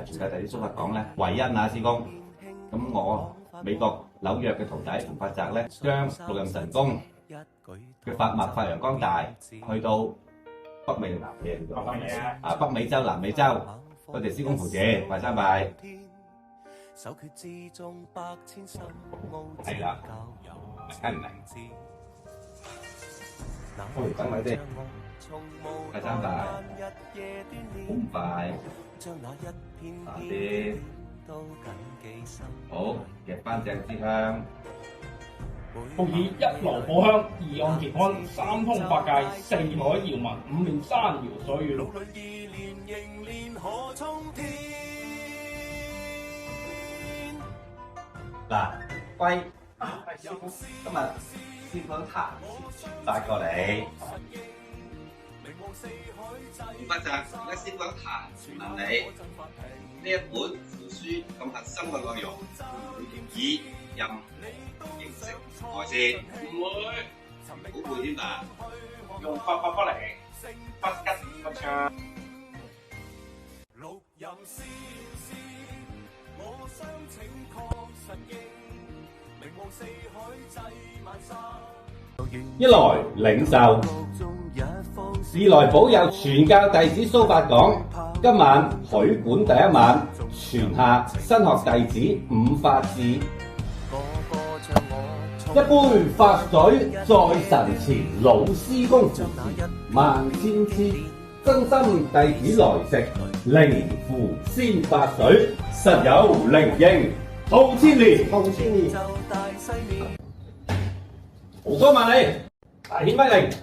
全教弟子蘇法講咧，為因啊師公。咁我美國紐約嘅徒弟同法澤咧，將六壬神功嘅法脈發揚光大，去到北美南美北美洲、南美洲。多謝師公扶持，拜三拜。係啦，聽唔明？我等咪先，拜三拜，好唔快，快啲，好，夾翻正支香。奉以一爐寶香、二案乾坤、三通八戒、四海遙文、五面山遙水遠。嗱，龜，今日師傅談發過嚟。法澤，而家師傅談問你呢一本符書咁核心嘅內容，以任形式外泄？唔會，好背添吧？用法不離，不吉不昌。一來領受，二來保佑全教弟子蘇法講。今晚許管第一晚，傳下新學弟子五法字。一杯法水在神前，老師公扶持，萬千次，真心弟子來食，靈符仙法水，實有靈應，號千年，號千年。豪哥萬里，大顯威靈。